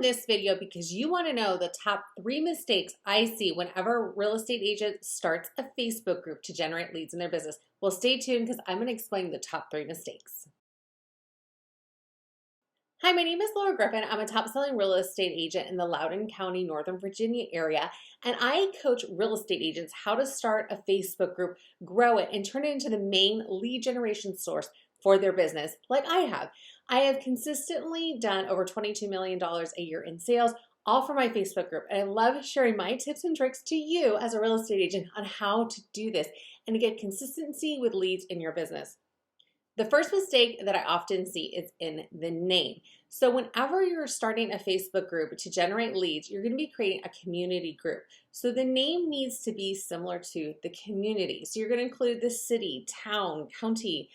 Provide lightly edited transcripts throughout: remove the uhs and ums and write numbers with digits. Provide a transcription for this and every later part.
This video because you want to know the top 3 mistakes I see whenever a real estate agent starts a Facebook group to generate leads in their business. Well, stay tuned because I'm going to explain the top 3 mistakes. Hi, my name is Laura Griffin. I'm a top-selling real estate agent in the Loudoun County, Northern Virginia area, and I coach real estate agents how to start a Facebook group, grow it, and turn it into the main lead generation source for their business, like I have. I have consistently done over $22 million a year in sales, all for my Facebook group, and I love sharing my tips and tricks to you as a real estate agent on how to do this and to get consistency with leads in your business. The first mistake that I often see is in the name. So whenever you're starting a Facebook group to generate leads, you're going to be creating a community group. So the name needs to be similar to the community. So you're going to include the city, town, county,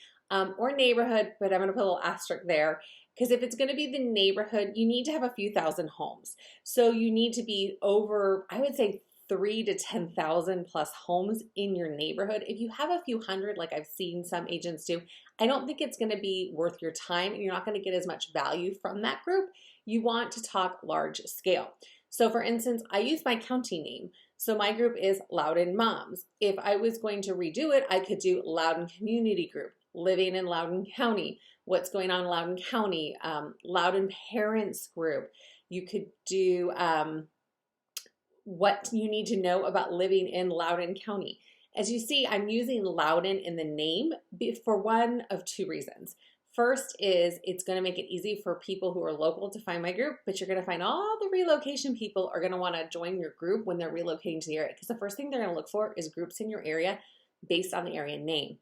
or neighborhood, but I'm going to put a little asterisk there because if it's going to be the neighborhood, you need to have a few thousand homes. So you need to be over, I would say, 3,000 to 10,000 plus homes in your neighborhood. If you have a few hundred, like I've seen some agents do, I don't think it's going to be worth your time and you're not going to get as much value from that group. You want to talk large scale. So for instance, I use my county name. So my group is Loudoun Moms. If I was going to redo it, I could do Loudoun Community Group, living in Loudoun County, what's going on in Loudoun County, Loudoun Parents Group. You could do what you need to know about living in Loudoun County. As you see, I'm using Loudoun in the name for one of 2 reasons. First is it's going to make it easy for people who are local to find my group, but you're going to find all the relocation people are going to want to join your group when they're relocating to the area because the first thing they're going to look for is groups in your area based on the area name.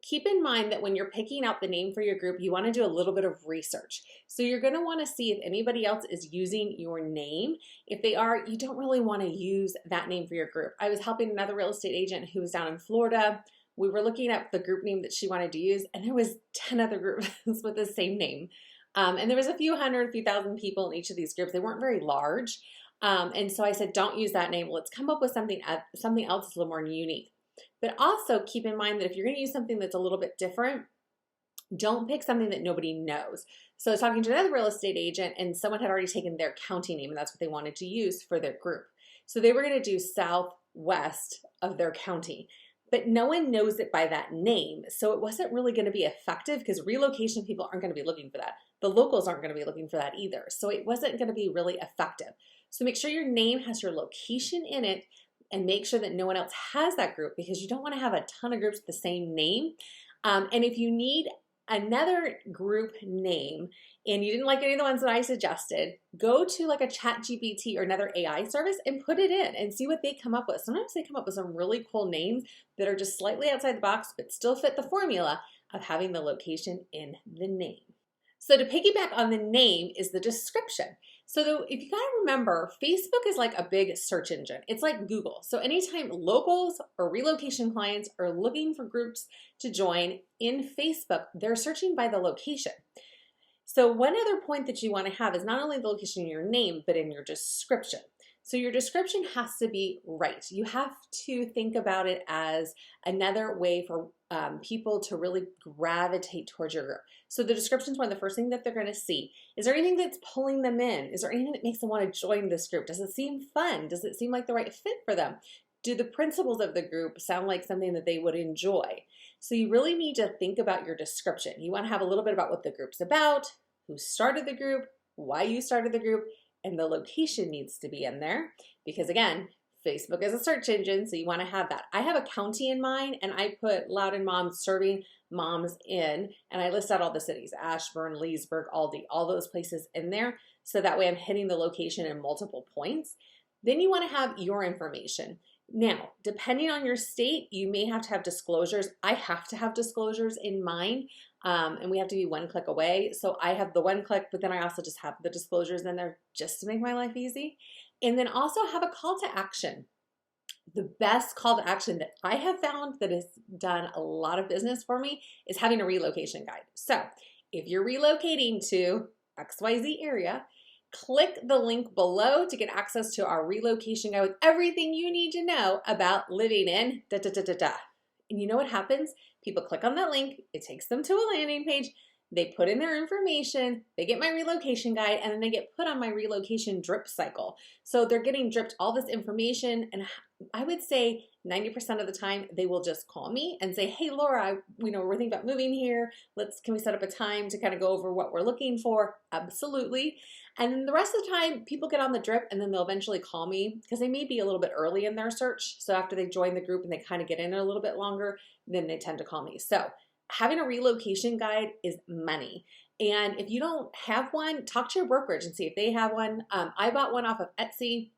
Keep in mind that when you're picking out the name for your group, you want to do a little bit of research. So you're going to want to see if anybody else is using your name. If they are, you don't really want to use that name for your group. I was helping another real estate agent who was down in Florida. We were looking at the group name that she wanted to use, and there was 10 other groups with the same name. And there was a few hundred, few thousand people in each of these groups. They weren't very large. And so I said, don't use that name. Let's come up with something else that's a little more unique. But also keep in mind that if you're going to use something that's a little bit different, don't pick something that nobody knows. So I was talking to another real estate agent and someone had already taken their county name and that's what they wanted to use for their group. So they were going to do southwest of their county, but no one knows it by that name. So it wasn't really going to be effective because relocation people aren't going to be looking for that. The locals aren't going to be looking for that either. So it wasn't going to be really effective. So make sure your name has your location in it and make sure that no one else has that group because you don't want to have a ton of groups with the same name. And if you need another group name and you didn't like any of the ones that I suggested, go to like a ChatGPT or another AI service and put it in and see what they come up with. Sometimes they come up with some really cool names that are just slightly outside the box but still fit the formula of having the location in the name. So to piggyback on the name is the description. So if you gotta remember, Facebook is like a big search engine. It's like Google. So anytime locals or relocation clients are looking for groups to join in Facebook, they're searching by the location. So one other point that you wanna have is not only the location in your name, but in your description. So your description has to be right. You have to think about it as another way for people to really gravitate towards your group. So the description is one of the first things that they're going to see. Is there anything that's pulling them in? Is there anything that makes them want to join this group? Does it seem fun? Does it seem like the right fit for them? Do the principles of the group sound like something that they would enjoy? So you really need to think about your description. You want to have a little bit about what the group's about, who started the group, why you started the group, and the location needs to be in there because again, Facebook is a search engine, so you want to have that. I have a county in mind and I put Loudoun Moms serving moms in and I list out all the cities, Ashburn, Leesburg, Aldie, all those places in there. So that way I'm hitting the location in multiple points. Then you want to have your information. Now, depending on your state, you may have to have disclosures. I have to have disclosures in mine. And we have to be 1 click away. So I have the 1 click, but then I also just have the disclosures in there just to make my life easy. And then also have a call to action. The best call to action that I have found that has done a lot of business for me is having a relocation guide. So if you're relocating to XYZ area, click the link below to get access to our relocation guide with everything you need to know about living in da da da da da. And you know what happens? People click on that link, it takes them to a landing page, they put in their information, they get my relocation guide, and then they get put on my relocation drip cycle. So they're getting dripped all this information, and I would say 90% of the time they will just call me and say, hey Laura, we're thinking about moving here. Can we set up a time to kind of go over what we're looking for? Absolutely. And then the rest of the time, people get on the drip and then they'll eventually call me because they may be a little bit early in their search. So after they join the group and they kind of get in there a little bit longer, then they tend to call me. So having a relocation guide is money. And if you don't have one, talk to your brokerage and see if they have one. I bought one off of Etsy.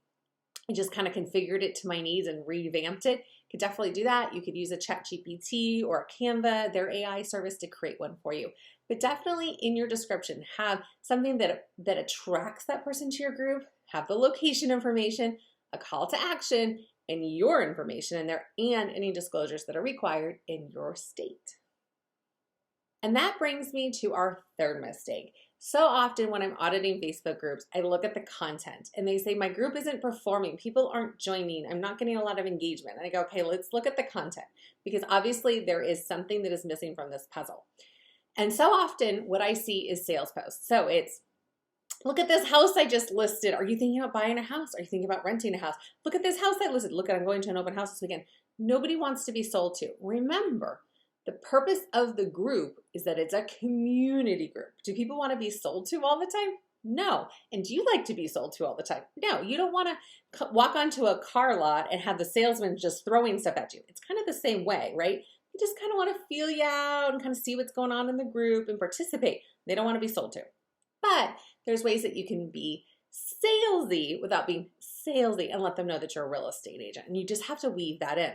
I just kind of configured it to my needs and revamped it. You could definitely do that. You could use a ChatGPT or a Canva, their AI service, to create one for you. But definitely in your description, have something that attracts that person to your group, have the location information, a call to action, and your information in there, and any disclosures that are required in your state. And that brings me to our third mistake. So often when I'm auditing Facebook groups, I look at the content and they say, my group isn't performing, people aren't joining, I'm not getting a lot of engagement. And I go, okay, let's look at the content, because obviously there is something that is missing from this puzzle. And so often what I see is sales posts. So it's, look at this house I just listed. Are you thinking about buying a house? Are you thinking about renting a house? Look at this house I listed. Look, I'm going to an open house this weekend. Nobody wants to be sold to. Remember, the purpose of the group is that it's a community group. Do people want to be sold to all the time? No. And do you like to be sold to all the time? No. You don't want to walk onto a car lot and have the salesman just throwing stuff at you. It's kind of the same way, right? You just kind of want to feel you out and kind of see what's going on in the group and participate. They don't want to be sold to. But there's ways that you can be salesy without being salesy and let them know that you're a real estate agent. And you just have to weave that in.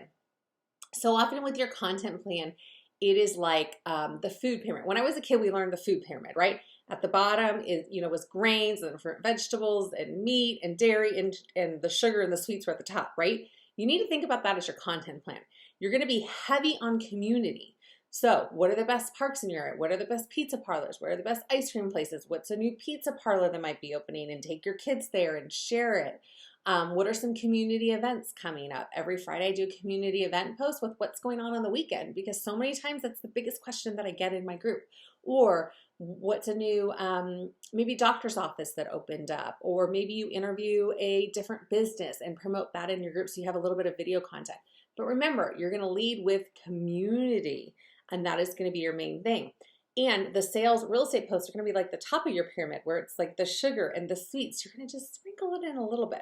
So often with your content plan, it is like the food pyramid. When I was a kid, we learned the food pyramid, right? At the bottom is, was grains and different vegetables and meat and dairy and the sugar and the sweets were at the top, right? You need to think about that as your content plan. You're going to be heavy on community. So what are the best parks in your area? What are the best pizza parlors? What are the best ice cream places? What's a new pizza parlor that might be opening, and take your kids there and share it? What are some community events coming up? Every Friday I do a community event post with what's going on the weekend, because so many times that's the biggest question that I get in my group. Or what's a new maybe doctor's office that opened up, or maybe you interview a different business and promote that in your group so you have a little bit of video content. But remember, you're going to lead with community, and that is going to be your main thing. And the sales real estate posts are going to be like the top of your pyramid, where it's like the sugar and the sweets. You're going to just sprinkle it in a little bit.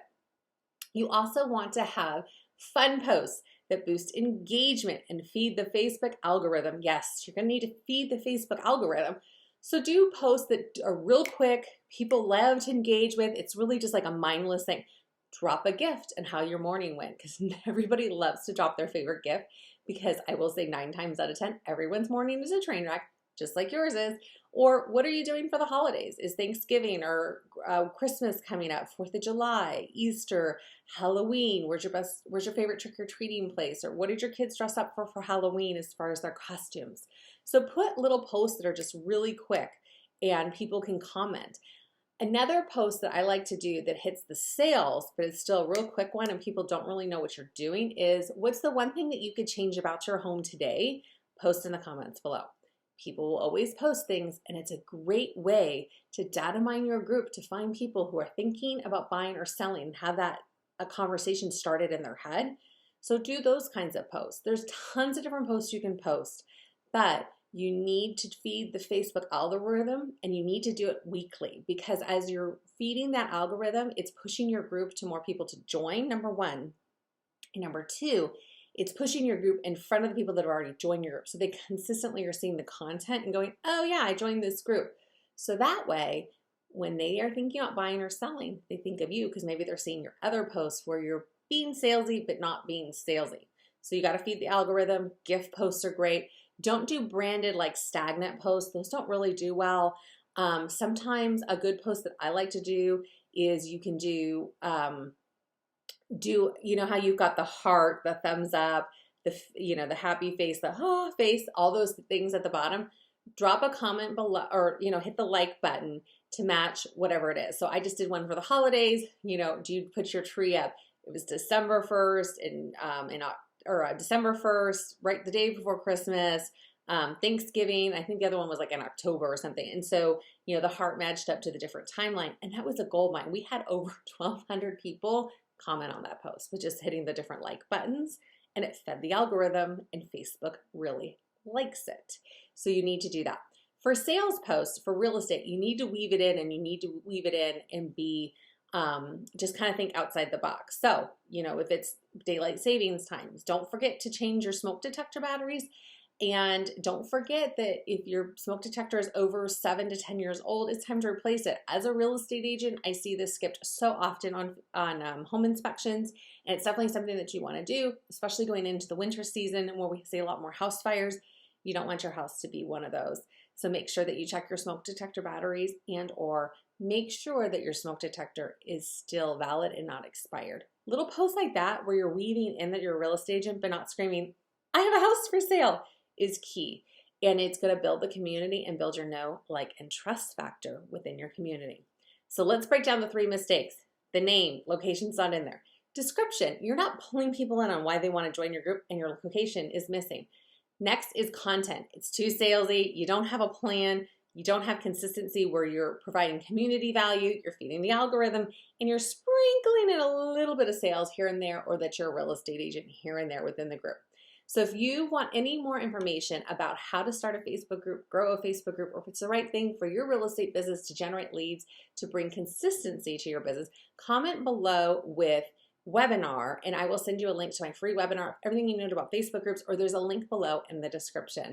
You also want to have fun posts that boost engagement and feed the Facebook algorithm. Yes, you're going to need to feed the Facebook algorithm. So do posts that are real quick, people love to engage with. It's really just like a mindless thing. Drop a gift and how your morning went, because everybody loves to drop their favorite gift, because I will say 9 times out of 10, everyone's morning is a train wreck, just like yours is. Or what are you doing for the holidays? Is Thanksgiving or Christmas coming up, 4th of July, Easter, Halloween? Where's your favorite trick-or-treating place? Or what did your kids dress up for Halloween as far as their costumes? So put little posts that are just really quick and people can comment. Another post that I like to do that hits the sales, but it's still a real quick one and people don't really know what you're doing, is what's the one thing that you could change about your home today? Post in the comments below. People will always post things, and it's a great way to data mine your group to find people who are thinking about buying or selling and have a conversation started in their head. So do those kinds of posts. There's tons of different posts you can post, but you need to feed the Facebook algorithm, and you need to do it weekly, because as you're feeding that algorithm, it's pushing your group to more people to join, number one. And number two, it's pushing your group in front of the people that have already joined your group. So they consistently are seeing the content and going, oh yeah, I joined this group. So that way, when they are thinking about buying or selling, they think of you, because maybe they're seeing your other posts where you're being salesy but not being salesy. So you got to feed the algorithm. Gift posts are great. Don't do branded like stagnant posts. Those don't really do well. Sometimes a good post that I like to do is you can do how you've got the heart, the thumbs up, the happy face, the face, all those things at the bottom. Drop a comment below, or hit the like button to match whatever it is. So I just did one for the holidays. Do you put your tree up? It was December 1st or December 1st, right the day before Christmas. Thanksgiving. I think the other one was like in October or something. And so, the heart matched up to the different timeline. And that was a gold mine. We had over 1,200 people comment on that post, with just hitting the different like buttons, and it fed the algorithm, and Facebook really likes it. So you need to do that. For sales posts, for real estate, you need to weave it in, and you need to weave it in and be just kind of think outside the box. So, if it's daylight savings times, don't forget to change your smoke detector batteries. And don't forget that if your smoke detector is over 7 to 10 years old, it's time to replace it. As a real estate agent, I see this skipped so often on home inspections, and it's definitely something that you want to do, especially going into the winter season where we see a lot more house fires. You don't want your house to be one of those. So make sure that you check your smoke detector batteries, and or make sure that your smoke detector is still valid and not expired. Little posts like that where you're weaving in that you're a real estate agent but not screaming, "I have a house for sale," is key. And it's going to build the community and build your know, like, and trust factor within your community. So let's break down the 3 mistakes. The name, location's not in there. Description, you're not pulling people in on why they want to join your group, and your location is missing. Next is content. It's too salesy. You don't have a plan. You don't have consistency where you're providing community value, you're feeding the algorithm, and you're sprinkling in a little bit of sales here and there, or that you're a real estate agent here and there within the group. So if you want any more information about how to start a Facebook group, grow a Facebook group, or if it's the right thing for your real estate business to generate leads, to bring consistency to your business, comment below with webinar, and I will send you a link to my free webinar, everything you know about Facebook groups, or there's a link below in the description.